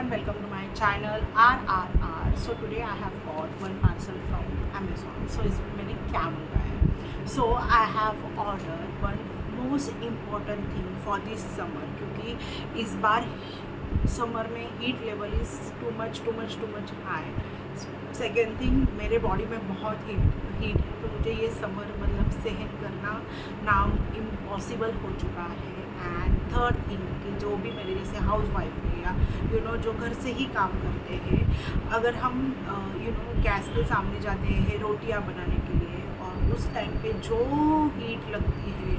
everyone, welcome to my channel RRR. So today I have got one parcel from Amazon. So इसमें मैंने क्या मंगाया है? So I have ordered one most important thing for this summer, क्योंकि इस बार summer में heat level is too much high. Second thing, मेरे body में बहुत हीट है, तो मुझे ये समर मतलब सहन करना नाम इम्पॉसिबल हो चुका है. एंड थर्ड थिंग कि जो भी मेरे जैसे हाउस वाइफ है या जो घर से ही काम करते हैं, अगर हम गैस के सामने जाते हैं रोटियां बनाने के लिए और उस टाइम पे जो हीट लगती है,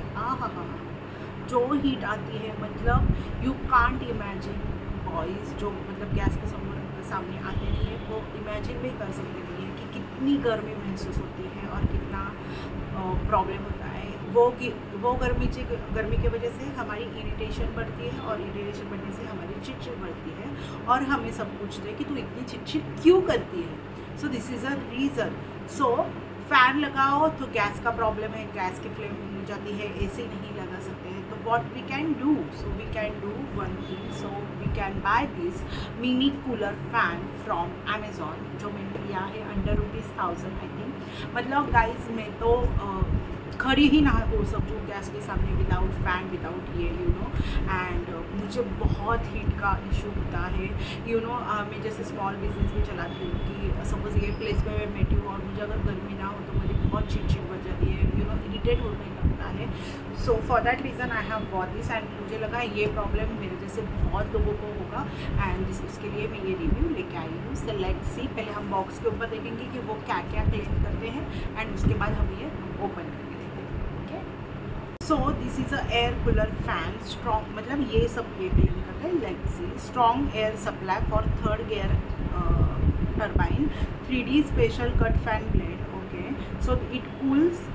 जो हीट आती है, मतलब यू कांट इमेजिन. बॉयज़ जो मतलब गैस के सामने आते नहीं है वो इमेजिन भी कर सकते नहीं है कि कितनी गर्मी महसूस होती है और कितना प्रॉब्लम होता है. वो गर्मी की वजह से हमारी इरिटेशन बढ़ती है और इरिटेशन बढ़ने से हमारी चिड़चिड़ बढ़ती है और हमें सब पूछते हैं कि तू इतनी चिड़चिड़ क्यों करती है. So this is a reason. So fan लगाओ तो गैस का प्रॉब्लम है, गैस की फ्लेम मिल जाती है, एसी नहीं लगा सकते हैं. तो what we can do? So we can do one thing. So we can buy this mini cooler fan from Amazon, जो मैंने लिया है अंडर ₹1000 आई थिंक. मतलब गाइज मैं तो खड़ी ही ना हो सकूँ गैस के सामने विदाउट फ़ैन, विदाउट ये एंड मुझे बहुत हीट का इशू होता है. मैं जैसे स्मॉल बिजनेस भी चलाती हूँ कि सपोज़ ये प्लेस पे मैं बैठी हूँ और मुझे अगर गर्मी ना हो तो मुझे बहुत चिड़चिड़ बढ़ जाती है, इरिटेट होने लगता है. So for that reason I have bought this and मुझे लगा ये प्रॉब्लम मेरे जैसे बहुत लोगों को होगा एंड उसके लिए मैं ये रिव्यू लेके आई हूँ. सो लेट्स सी. पहले हम बॉक्स के ऊपर देखेंगे कि वो क्या क्या क्लेम करते हैं एंड उसके बाद हम ये ओपन करेंगे. So this is a air cooler fan strong, मतलब ये सब ये क्लेम करते हैं. Let's see. Strong air supply for third gear turbine, 3D special cut fan blade. Okay, so it cools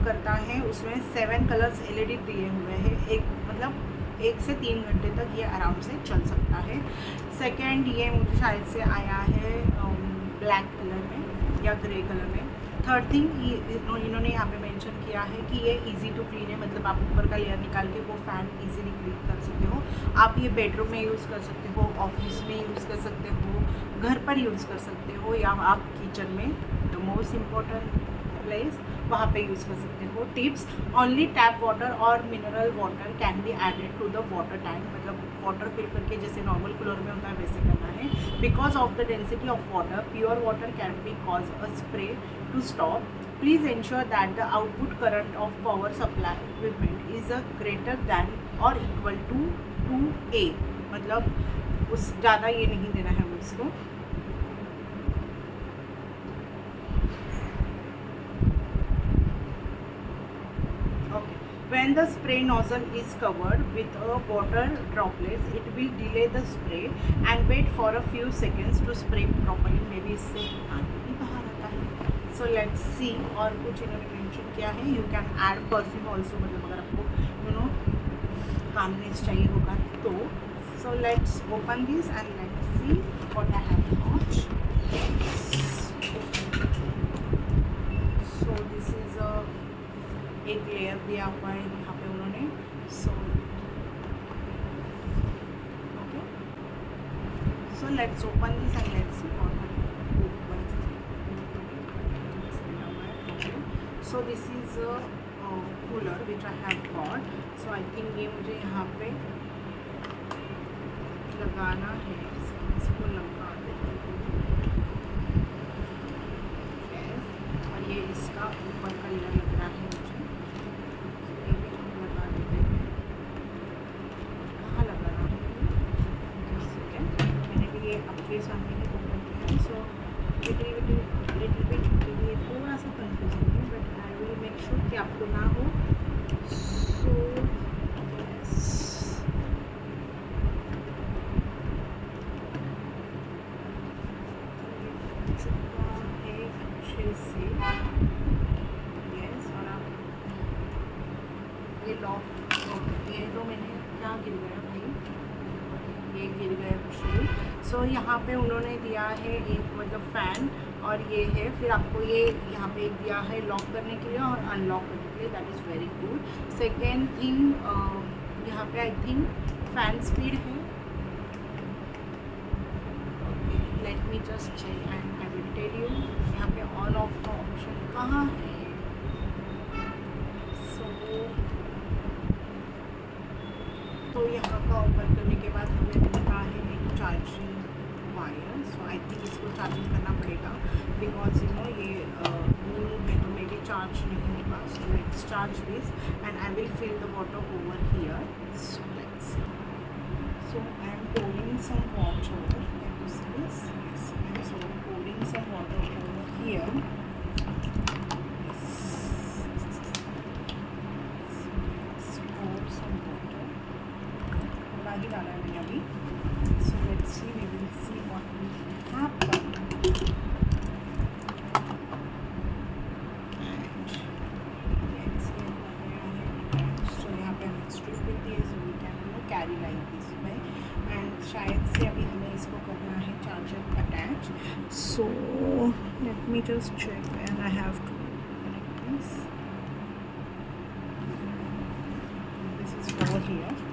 करता है. उसमें 7 कलर्स LED दिए हुए हैं. मतलब 1 से 3 घंटे तक ये आराम से चल सकता है. सेकेंड, ये मुझे शायद से आया है ब्लैक कलर में या ग्रे कलर में. थर्ड थिंग, इन्होंने यहाँ पे मेंशन किया है कि ये इजी टू क्लीन है, मतलब आप ऊपर का लेयर निकाल के वो फ़ैन इजीली क्लीन कर सकते हो. आप ये बेडरूम में यूज़ कर सकते हो, ऑफिस में यूज़ कर सकते हो, घर पर यूज़ कर सकते हो, या आप किचन में द मोस्ट इम्पॉर्टेंट प्लेस वहाँ पे यूज़ कर सकते हो. टिप्स: ओनली टैप वाटर और mineral water can be added to the water tank, मतलब वाटर फिल करके जैसे नॉर्मल कूलर में होता है वैसे करना है. Because of the density of water, pure water can be cause a spray to stop. Please ensure that the output current of power supply equipment is a greater than और equal to 2A, मतलब उस ज़्यादा ये नहीं देना है उसको. When the spray nozzle is covered with a water droplets, it will delay the spray and wait for a few seconds to spray properly. Maybe इससे पानी भी बाहर आता है. So let's see. और कुछ इन्होंने मेंशन किया है. You can add perfume also, मतलब अगर आपको calmness चाहिए होगा तो. So let's open this and let's see what I have got. So this is a एक लेयर दिया हुआ है यहाँ पे उन्होंने. So okay, so let's open this and let's see what so this is a cooler which I have got. So I think ये मुझे यहाँ पे लगाना है. इसको लगा देते हैं और ये इसका ऊपर का लेयर लग रहा है मुझे. आपके सामने ही ओपन किया है. सो लिटिल बिट ये थोड़ा सा कंफ्यूजिंग है, but I will make sure कि आपको ना हो. सो चुका है अच्छे से. यस, और आप ये लॉक, ये तो मैंने क्या गिर गया भाई, ये गिर गया कुछ. सो यहाँ पे उन्होंने दिया है एक मतलब फ़ैन और ये है. फिर आपको ये यहाँ पे एक दिया है लॉक करने के लिए और अनलॉक करने के लिए. That is very good. Second thing, यहाँ पे आई थिंक फ़ैन स्पीड है. Me just check and I will tell you यहाँ पे ऑन ऑफ का ऑप्शन कहाँ है। तो यहाँ का ओपन करने के बाद हमें मिलता है एक charging wire. So I think इसको चार्जिंग करना पड़ेगा बिकॉज यू नो ये न्यू है तो मे बी चार्ज नहीं होगा। So let's charge this and I will fill the water over here. So let's see. So I am pouring some water. Can you see this? Yes. And so I'm pouring some water over here. ही डाला है मैंने अभी। So let's see, we will see what will happen. So यहाँ पे हम stick with this, so we can you know carry like this way. And शायद से अभी हमें इसको करना है charger attach. So let me just check and I have to connect this. This is over here.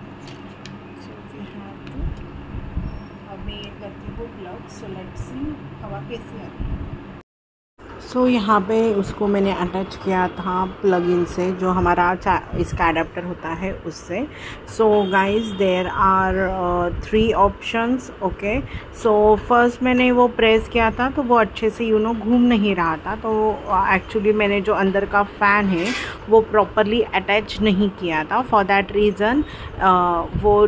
मैं ये करती हूँ प्लग। सो लेट्स सी हवा कैसी आती है। सो यहाँ पे उसको मैंने अटैच किया था प्लग इन से, जो हमारा इसका अडेप्टर होता है उससे। So guys there are 3 options. Okay, so first मैंने वो प्रेस किया था तो वो अच्छे से यू नो घूम नहीं रहा था। तो एक्चुअली मैंने जो अंदर का फ़ैन है वो प्रॉपरली अटैच नहीं किया था। फॉर दैट रीज़न वो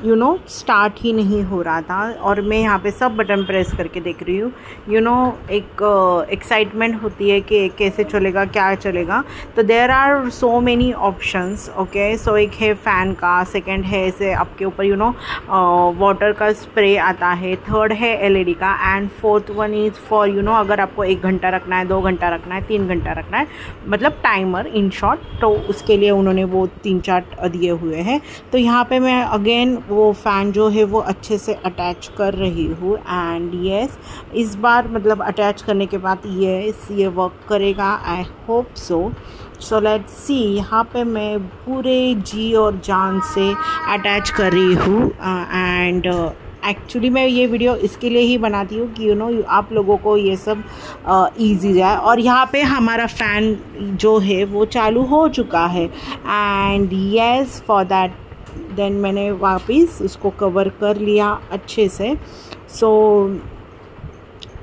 यू नो स्टार्ट ही नहीं हो रहा था। और मैं यहाँ पे सब बटन प्रेस करके देख रही हूँ। यू नो एक एक्साइटमेंट होती है कि कैसे चलेगा, क्या चलेगा। तो there are so many options. Okay, so एक है फ़ैन का, सेकंड है ऐसे आपके ऊपर यू नो वाटर का स्प्रे आता है, थर्ड है LED का, and fourth one is for you know अगर आपको 1 घंटा रखना है, 2 घंटा रखना है, 3 घंटा रखना है, मतलब टाइमर इन शॉर्ट। तो उसके लिए उन्होंने वो 3-4 दिए हुए हैं। तो यहाँ पे मैं अगेन वो फ़ैन जो है वो अच्छे से अटैच कर रही हूँ। एंड येस, इस बार मतलब अटैच करने के बाद ये वर्क करेगा, आई होप सो। सो लेट्स सी। यहाँ पे मैं पूरे जी और जान से अटैच कर रही हूँ। एंड एक्चुअली मैं ये वीडियो इसके लिए ही बनाती हूँ कि यू नो आप लोगों को ये सब ईजी जाए। और यहाँ पे हमारा फ़ैन जो है वो चालू हो चुका है। And yes, for that then मैंने वापस उसको कवर कर लिया अच्छे से। So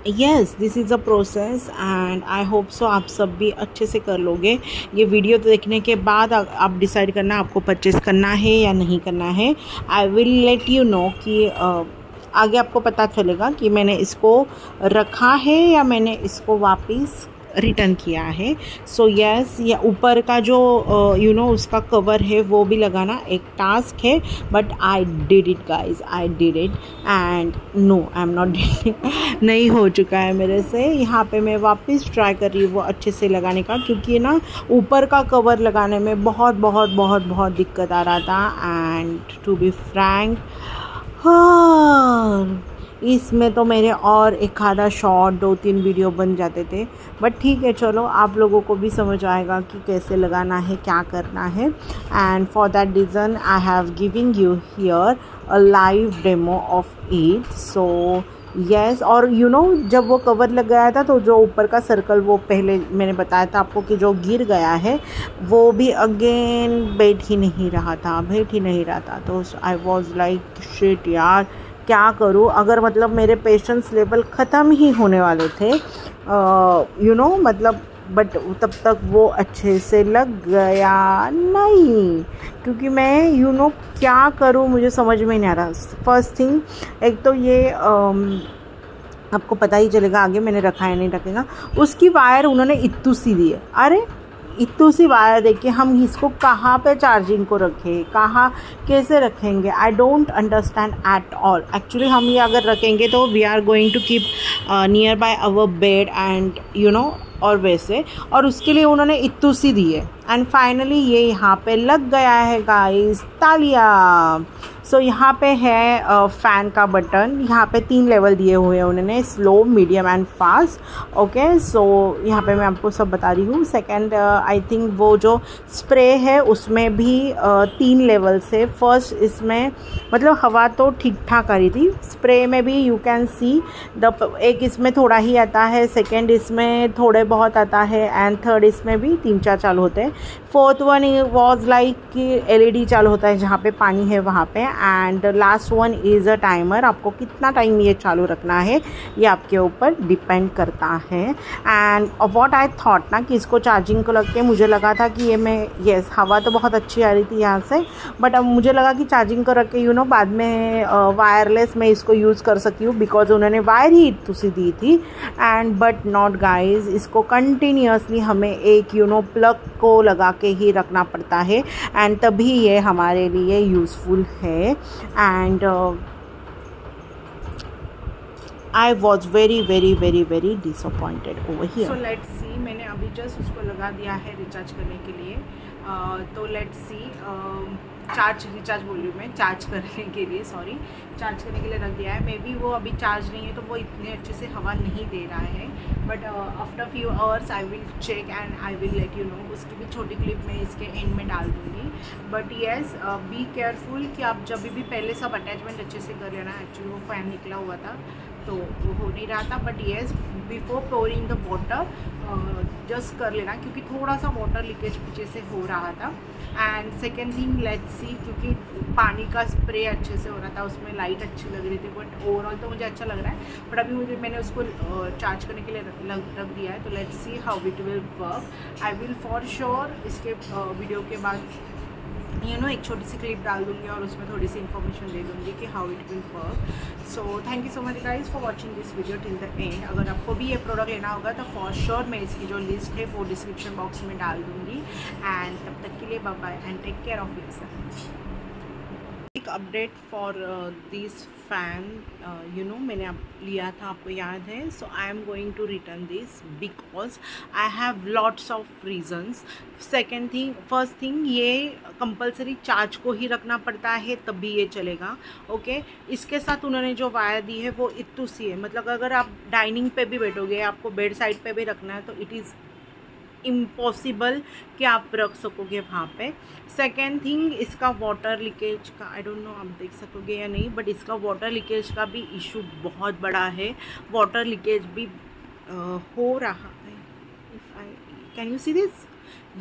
yes, this is a process and I hope so आप सब भी अच्छे से कर लोगे। ये वीडियो देखने के बाद आप डिसाइड करना आपको परचेज़ करना है या नहीं करना है। आई विल लेट यू नो कि आगे आपको पता चलेगा कि मैंने इसको रखा है या मैंने इसको वापस रिटर्न किया है। सो यस, या ऊपर का जो यू नो उसका कवर है वो भी लगाना एक टास्क है। But I did it guys, I did it. And no, I am not नहीं हो चुका है मेरे से। यहाँ पे मैं वापस ट्राई कर रही हूँ वो अच्छे से लगाने का, क्योंकि ना ऊपर का कवर लगाने में बहुत बहुत बहुत बहुत दिक्कत आ रहा था। एंड टू बी फ्रैंक, इसमें तो मेरे और एक आधा शॉर्ट 2-3 वीडियो बन जाते थे। बट ठीक है, चलो आप लोगों को भी समझ आएगा कि कैसे लगाना है, क्या करना है। And for that reason I have giving you here a live demo of it. So yes, और यू नो जब वो कवर लग गया था तो जो ऊपर का सर्कल वो पहले मैंने बताया था आपको कि जो गिर गया है वो भी अगेन बैठ ही नहीं रहा था। तो आई वॉज लाइक शिट यार, क्या करूँ। अगर मतलब मेरे पेशेंस लेवल ख़त्म ही होने वाले थे यू नो मतलब, बट तब तक वो अच्छे से लग गया नहीं। क्योंकि मैं यू नो क्या करूँ मुझे समझ में नहीं आ रहा। फर्स्ट थिंग, एक तो ये आपको पता ही चलेगा आगे मैंने रखा है नहीं रखेगा। उसकी वायर उन्होंने इतनी सी दी है। अरे इतनी सी वायर देखिए, हम इसको कहाँ पे चार्जिंग को रखें, कहाँ कैसे रखेंगे, I don't understand at all. Actually हम ये अगर रखेंगे तो we are going to keep nearby our bed and you know और वैसे, और उसके लिए उन्होंने इत्तूसी दी है। एंड फाइनली ये यहाँ पे लग गया है गाइस, तालियां। सो यहाँ पे है फ़ैन का बटन। यहाँ पे 3 लेवल दिए हुए हैं उन्होंने, slow, medium and fast. Okay, so यहाँ पे मैं आपको सब बता रही हूँ। सेकंड आई थिंक वो जो स्प्रे है उसमें भी 3 लेवल से। फर्स्ट इसमें मतलब हवा तो ठीक ठाक आ रही थी, स्प्रे में भी यू कैन सी एक इसमें थोड़ा ही आता है, सेकेंड इसमें थोड़े बहुत आता है, एंड थर्ड इसमें भी 3-4 चालू होते हैं। फोर्थ वन वॉज लाइक कि LED चालू होता है जहाँ पे पानी है वहाँ पे। And last one is a timer, आपको कितना टाइम ये चालू रखना है ये आपके ऊपर डिपेंड करता है। एंड व्हाट आई थॉट ना कि इसको चार्जिंग को लग के मुझे लगा था कि ये मैं येस हवा तो बहुत अच्छी आ रही थी यहाँ से, बट अब मुझे लगा कि चार्जिंग को रख के बाद में वायरलेस में इसको यूज़ कर सकती हूँ, बिकॉज उन्होंने वायर ही तुसी दी थी। एंड बट नॉट गाइज, इसको कंटिन्यूसली हमें एक प्लग को लगा के ही रखना पड़ता है, एंड तभी ये हमारे लिए यूज़फुल है। And I was very very very very disappointed over here. So let's सी, मैंने अभी जस्ट उसको लगा दिया है रिचार्ज करने के लिए। तो लेट्स सी, रिचार्ज बोल रही हूँ मैं, चार्ज करने के लिए, सॉरी, चार्ज करने के लिए रख दिया है। मे बी वो अभी चार्ज नहीं है तो वो इतने अच्छे से हवा नहीं दे रहा है, but after few hours I will check and I will let you know. उसकी भी छोटी क्लिप मैं इसके एंड में डाल दूँगी। बट येस, बी केयरफुल कि आप जब भी पहले सब अटैचमेंट अच्छे से कर लेना। एक्चुअली वो फ़ैन निकला हुआ था तो वो हो नहीं रहा था, but yes before pouring the water just कर लेना, क्योंकि थोड़ा सा वाटर लीकेज पीछे से हो रहा था। And second thing let's see, क्योंकि पानी का स्प्रे अच्छे से हो रहा था, उसमें लाइट अच्छी लग रही थी, बट ओवरऑल तो मुझे अच्छा लग रहा है। बट अभी मैंने उसको चार्ज करने के लिए रख दिया है, तो let's see how it will work. I will for sure इसके वीडियो के बाद एक छोटी सी क्लिप डाल दूँगी और उसमें थोड़ी सी इन्फॉर्मेशन दे दूँगी कि how it will work. So thank you so much guys for watching this video till the end. अगर आपको भी ये प्रोडक्ट लेना होगा तो फॉर श्योर मैं इसकी जो लिस्ट है वो डिस्क्रिप्शन बॉक्स में डाल दूँगी। एंड तब तक के लिए bye bye and take care of yourself. एक अपडेट फॉर दिस फ़ैन, मैंने लिया था, आपको याद है। So I am going to return this because I have lots of reasons. First thing, ये कंपलसरी चार्ज को ही रखना पड़ता है तभी ये चलेगा। ओके, इसके साथ उन्होंने जो वायर दी है वो इत्तूसी है, मतलब अगर आप डाइनिंग पे भी बैठोगे, आपको बेड साइड पे भी रखना है तो इट इज़ इम्पॉसिबल कि आप रख सकोगे वहाँ पे। सेकेंड थिंग, इसका वाटर लीकेज का आई डोंट नो आप देख सकोगे या नहीं, बट इसका वाटर लीकेज का भी इशू बहुत बड़ा है। वाटर लीकेज भी हो रहा है। If I can you see this,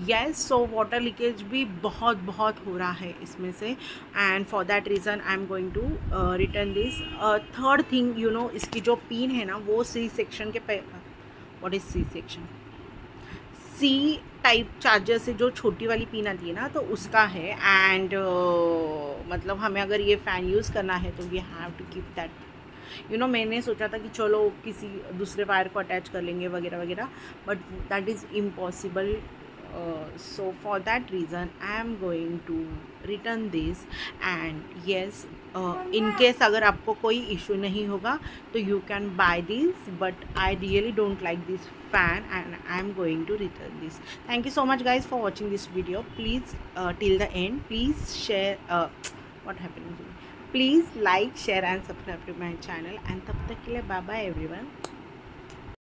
yes, so water leakage भी बहुत हो रहा है इसमें से। And for that reason I am going to return this. Third thing, इसकी जो पिन है ना वो सी सेक्शन के what is C section, C type charger से जो छोटी वाली पिन आती है ना, तो उसका है। एंड मतलब हमें अगर ये फ़ैन यूज़ करना है तो we have to keep that. मैंने सोचा था कि चलो किसी दूसरे वायर को अटैच कर लेंगे वगैरह वगैरह, but that is impossible. So for that reason I am going to return this। and yes, in case अगर आपको कोई issue नहीं होगा तो you can buy this, but I really don't like this fan and I am going to return this। thank you so much guys for watching this video। please till the end please share what happened, please like, share and subscribe to my channel। and तब तक के लिए bye bye everyone।